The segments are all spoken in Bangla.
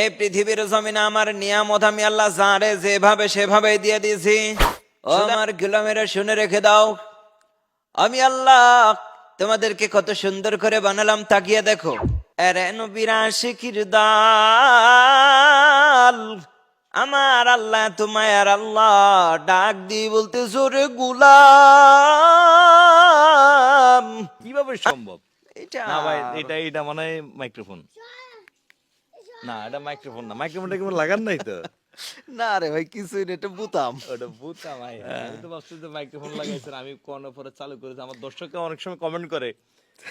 এই পৃথিবীর জমিনে আমার নিয়ামত আমি আল্লাহ যারে যেভাবে সেভাবে দিয়ে দিয়েছি। ও আমার গোলামেরা শুনে রেখে দাও, আমি আল্লাহ তোমাদেরকে কত সুন্দর করে বানালাম, তাকিয়ে দেখো। এরে নবীর আশিকির দাল, আমার আল্লাহ তোমার আল্লাহ ডাক দিয়ে বলতে জোরে গুলাম। কিভাবে সম্ভব? এটা না ভাই, এটা মনে হয় মাইক্রোফোন। না, এটা মাইক্রোফোন না, মাইক্রোফোনটা কেমন লাগান নাই তো। না রে ভাই, কিছুই না, এটা বুতাম। ওটা বুতা ভাই, আমি তো ভাবছি যে মাইক্রোফোন লাগাইছেন, আমি কোন পরে চালু করেছি। আমার দর্শকরা অনেক সময় কমেন্ট করে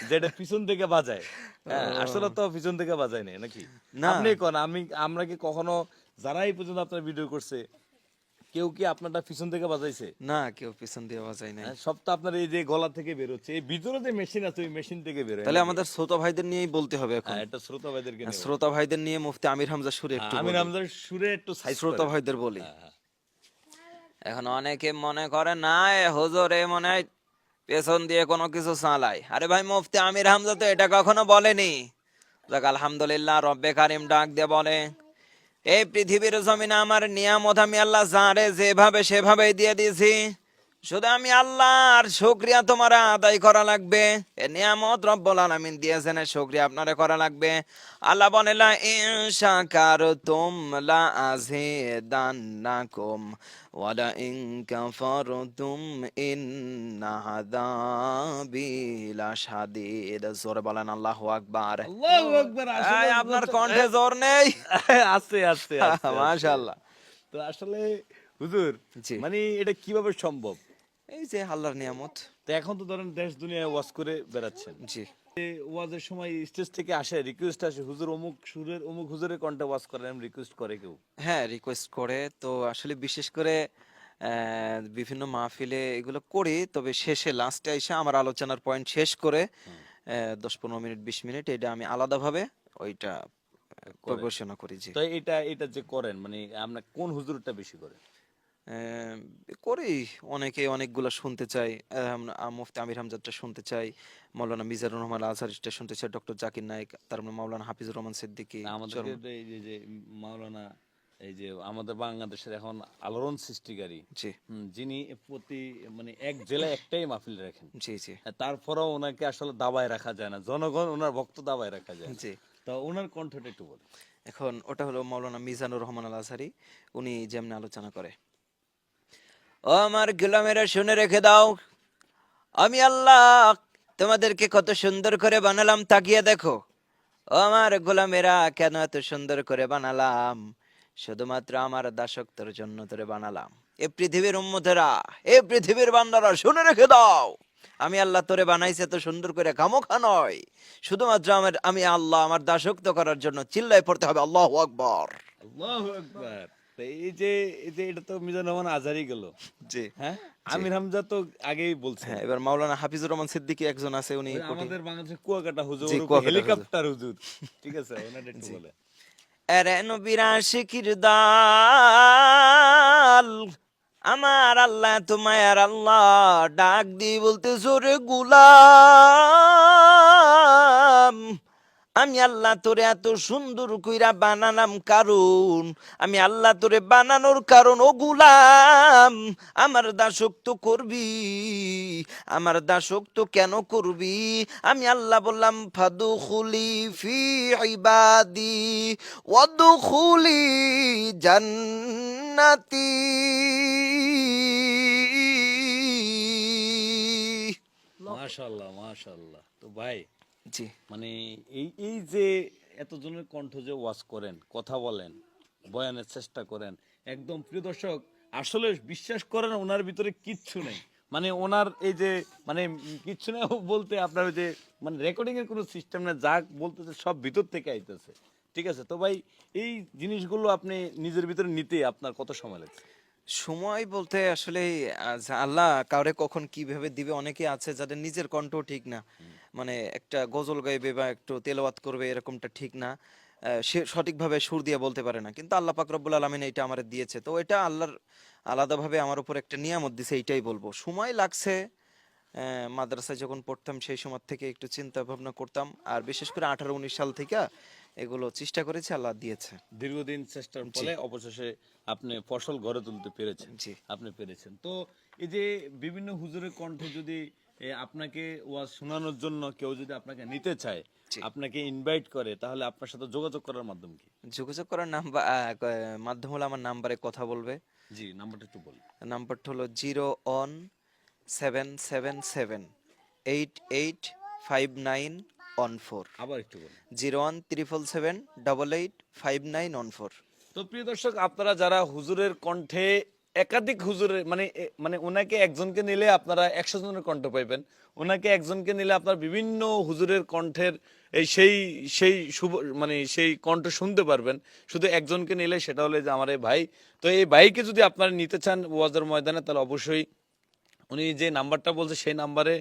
যে এটা পিছন থেকে বাজায়। হ্যাঁ, আসলে তো পিছন থেকে বাজায় না নাকি? না। আপনি কোন, আমরা কি কখনো যারা এই পর্যন্ত আপনার ভিডিও করছে কেউ কি আপনারটা পিছন থেকে বাজাইছে? না, কেউ পিছন দিয়ে বাজাই নাই। হ্যাঁ, সব তো আপনার এই যে গলা থেকে বের হচ্ছে, এই ভিতরে যে মেশিন আছে ওই মেশিন থেকে বের হয় তাহলে নাকি? আমাদের শ্রোতা ভাইদের নিয়েই বলতে হবে এখন। হ্যাঁ, এটা শ্রোতা ভাইদেরকে নিয়ে বলো। শ্রোতা ভাইদের নিয়ে মুফতি আমির হামজা সুরে একটু আমি বলি। রামজান সুরে একটু সাইজ শ্রোতা করে। ভাইদের বলি। হ্যাঁ, হ্যাঁ। এখন অনেকে মনে করে না হুজুর এ মনে হয় পেছন দিয়ে কোনো কিছু চালায়। আরে ভাই, মুফতি আমির হামজা তো এটা কখনো বলেনি। যাক, আলহামদুলিল্লাহ, রব্বে কারিম ডাক দিয়ে বলে, এই পৃথিবীর জমিনে আমার নিয়ামত আমি আল্লাহ যারে যেভাবে সেভাবে দিয়ে দিয়েছি। শুধু আমি আল্লাহর শুকরিয়া তোমার আদায় করা লাগবে। এ নিয়ামত রব্বুল আলামিন দিয়েছেন, এর শুকরিয়া আপনারে করা লাগবে। আল্লাহ বলে লা ইন শাকারতুম লা আযীদান্নাকুম ওয়া লা ইন কাফারতুম ইন্না আযাবি লাশাদীদ। জোরে বলেন আল্লাহু আকবার। আল্লাহু আকবার। আসলে এই, আপনার কণ্ঠে জোর নেই? আছে আছে আছে আছে। মাশাআল্লাহ। তো আসলে হুজুর, জি। মানে এটা কিভাবে সম্ভব? এই যে আল্লাহর নিয়ামত। তো এখন তো ধরেন দেশ দুনিয়ায় ওয়াজ করে বেড়াচ্ছেন, জি। ওয়াজের সময় স্টেজ থেকে আসে রিকোয়েস্ট আসে, হুজুর অমুক সুরের অমুক হুজুরের কণ্ঠে ওয়াজ করেন, রিকোয়েস্ট করে কেউ? হ্যাঁ, রিকোয়েস্ট করে তো আসলে বিশেষ করে বিভিন্ন মাহফিলে এগুলো করি, তবে শেষে লাস্টে এসে আমার আলোচনার পয়েন্ট শেষ করে 10-15 মিনিট 20 মিনিট এটা আমি আলাদাভাবে ওইটা করেন। পরিবেশনা করি। জি। তো এটা যে করেন, মানে আমরা কোন হুজুরটা বেশি করে? আহ, করি। অনেকে অনেকগুলা শুনতে চাই। মুফতি আমির হামজাদটা শুনতে চাই, মাওলানা মিজানুর রহমান আজহারিটা শুনতে চাই, ডক্টর জাকির নায়েক, তারপরে মাওলানা হাফিজুর রহমান সিদ্দিকী। না, আমাদেরকে তো এই যে যে মাওলানা, এই যে আমাদের বাংলাদেশের এখন আলোড়ন সৃষ্টিকারী, জি যিনি প্রতি মানে এক জেলায় একটাই মাহফিল রাখেন, জি জি তারপরেও ওনাকে আসলে দাবায় রাখা যায় না, জনগণ ওনার ভক্ত দাবায় রাখা যায় না। জি। তো ওনার কণ্ঠটা একটু বলে। এখন ওটা হলো মাওলানা মিজানুর রহমান আল আজহারি। উনি যেমন আলোচনা করে, ও আমার গোলামেরা শুনে রেখে দাও, আমি আল্লাহ তোমাদেরকে কত সুন্দর করে বানালাম, তাকিয়ে দেখো। ও আমার গোলামেরা, কেন এত সুন্দর করে বানালাম? শুধুমাত্র আমার দাসত্বের জন্য তোরে বানালাম। এ পৃথিবীর উম্মতেরা, এ পৃথিবীর বান্দারা শুনে রেখে দাও, আমি আল্লাহ তোরে বানাইছে এত সুন্দর করে খামোখা নয়, শুধুমাত্র আমি আল্লাহ আমার দাসত্ব করার জন্য। চিল্লায় পড়তে হবে আল্লাহু আকবার। আল্লাহু আকবার। তো এই যে এটা তো মিজানুর রহমান আজহারি গেল। জি হ্যাঁ, জি। আমির হামজা তো আগেই বলছেন। হ্যাঁ, এবার মাওলানা হাফিজুর রহমান সিদ্দিকী একজন আছে, উনি ওই কোটি। আমাদের বাংলাদেশের কুয়াকাটা হুজুর, জি, ওর উপর কুয়াকাটার হুজুর। হেলিকপ্টার হুজুর। ঠিক আছে, ওনার একটু জি। বলে। এরে নবীর আশিকির দাল, আমার আল্লাহ তোমার আল্লাহ ডাক দিয়ে বলতে জোরে গুলাম। আমি আল্লাহ তোরে এত সুন্দর কইরা বানালাম, কারণ আমি আল্লাহ তোরে বানানোর কারণ ও গুলাম আমার দাসত্ব করবি। আমার দাসত্ব কেন করবি? আমি আল্লাহ বললাম ফাদুখুলি ফি ইবাদি ওয়াদখুলি জান্নাতি। মাশাআল্লাহ মাশাআল্লাহ। তো ভাই, জি মানে এই যে এতজনের কণ্ঠ যে ওয়াজ করেন, কথা বলেন, বয়ানের চেষ্টা করেন, একদম প্রিয় দর্শক, আসলে বিশ্বাস করেন ওনার ভিতরে কিচ্ছু নেই। মানে ওনার এই যে মানে কিচ্ছু নেই বলতে আপনার ওই যে মানে রেকর্ডিং এর কোনো সিস্টেম না, যা বলতেছে সব ভিতর থেকে আইতেছে। ঠিক আছে, তো ভাই এই জিনিসগুলো আপনি নিজের ভিতরে নিতে আপনার কত সময় লাগছে? সময় বলতে আসলে আল্লাহ কাউরে কখন কিভাবে দিবে। অনেকে আছে যাদের নিজের কণ্ঠ ঠিক না, মানে একটা গজল গাইবে বা একটু তেলাওয়াত করবে এরকমটা ঠিক না, সে সঠিকভাবে সুর দিয়ে বলতে পারে না, কিন্তু আল্লাহ পাক রব্বুল আলামিন এইটা আমার দিয়েছে, তো এটা আল্লাহর আলাদাভাবে আমার উপর একটা নিয়ামত দিছে, এইটাই বলবো। সময় লাগছে। মাদ্রাসায় যখন পড়তাম সেই সময় থেকে একটু চিন্তা ভাবনা করতাম, আর বিশেষ করে 18-19 সাল থেকে এগুলো চেষ্টা করেছি, আল্লাহ দিয়েছে। দীর্ঘদিন চেষ্টার ফলে অবশেষে আপনি ফসল ঘরে তুলতে পেরেছেন। জি। আপনি পেরেছেন। তো এই যে বিভিন্ন হুজুরের কণ্ঠে যদি আপনাকে ওয়াজ শোনানোর জন্য কেউ যদি আপনাকে নিতে চায়, জি। আপনাকে ইনভাইট করে, তাহলে আপনার সাথে যোগাযোগ করার মাধ্যম কি? যোগাযোগ করার নাম্বার মাধ্যম হলো আমার নাম্বারে কথা বলবে। জি, নাম্বারটা একটু বলুন। নাম্বারটা হলো 01777 885914। আবার একটু বলুন। 01777 885914। তো প্রিয় দর্শক, আপনারা যারা হুজুরের কণ্ঠে একাধিক হুজুরের মানে ওনাকে একজনকে নিলে আপনারা 100 জনের কণ্ঠ পাইবেন, ওনাকে একজনকে নিলে আপনার বিভিন্ন হুজুরের কণ্ঠের এই সেই সেই শুভ মানে সেই কণ্ঠ শুনতে পারবেন। শুধু একজনকে নিলে সেটা হলে যে আমার এই ভাই। তো এই ভাইকে যদি আপনারা নিতে চান ওয়াজের ময়দানে, তাহলে অবশ্যই উনি যে নাম্বারটা বলছে সেই নাম্বারে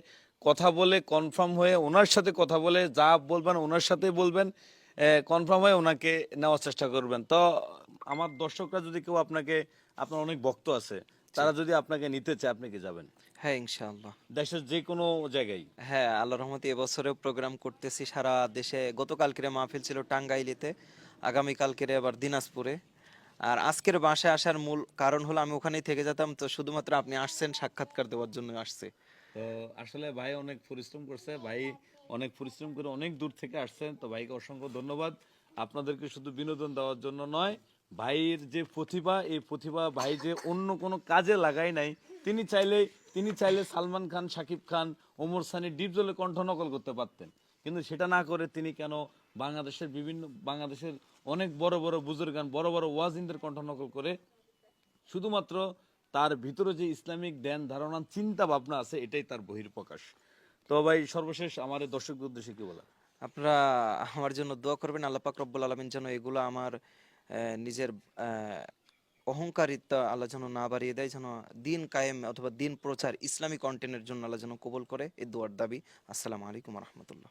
কথা বলে কনফার্ম হয়ে ওনার সাথে কথা বলে যা বলবেন ওনার সাথে বলবেন, কনফার্ম হয়ে ওনাকে নেওয়ার চেষ্টা করবেন। তো আমার দর্শকরা যদি কেউ আপনার অনেক ভক্ত আছে, তারা যদি আপনাকে নিতে চায়, আপনি কি যাবেন? হ্যাঁ, ইনশাআল্লাহ। দেশের যে কোনো জায়গায়? হ্যাঁ, আল্লাহর রহমতে এবছরেও প্রোগ্রাম করতেছি সারা দেশে। গতকালকের মাহফিল ছিল টাঙ্গাইলেতে, আগামীকালকের আবার দিনাজপুরে। আর আজকের বাসায় আসার মূল কারণ হলো আমি ওখানেই থেকে যেতাম, তো শুধুমাত্র আপনি আসছেন সাক্ষাৎকার দেওয়ার জন্য আসছে। তো আসলে ভাই অনেক পরিশ্রম করছে, ভাই অনেক পরিশ্রম করে অনেক দূর থেকে আসছেন। তো ভাইকে অসংখ্য ধন্যবাদ। আপনাদেরকে শুধু বিনোদন দেওয়ার জন্য নয়, ভাইয়ের যে প্রতিভা, এই প্রতিভা ভাই যে অন্য কোনো কাজে লাগায় নাই। তিনি চাইলে সালমান খান, শাকিব খান, ওমর সানি, ডিপজলের কণ্ঠ নকল করতে পারতেন, কিন্তু সেটা না করে তিনি কেন বাংলাদেশের অনেক বড় বড় বুজুর্গান, বড় বড় ওয়াজিনদের কণ্ঠ নকল করে শুধুমাত্র তার ভিতরে যে ইসলামিক ধ্যান ধারণা চিন্তা ভাবনা আছে, এটাই তার বহিঃপ্রকাশ। তো ভাই সর্বশেষ আমার এই দর্শকদের উদ্দেশ্যে কি বলা? আপনারা আমার জন্য দোয়া করবেন, আল্লাহ পাক রব্বুল আলামিন যেন এগুলো আমার নিজের অহংকারিতা আল্লাহ যেন না বাড়িয়ে দেয়, যেন দিন কায়েম অথবা দিন প্রচার ইসলামী কন্টেন্টের জন্য আল্লাহ যেন কবুল করে, এই দোয়ার দাবি। আসসালামু আলাইকুম রহমতুল্লাহ।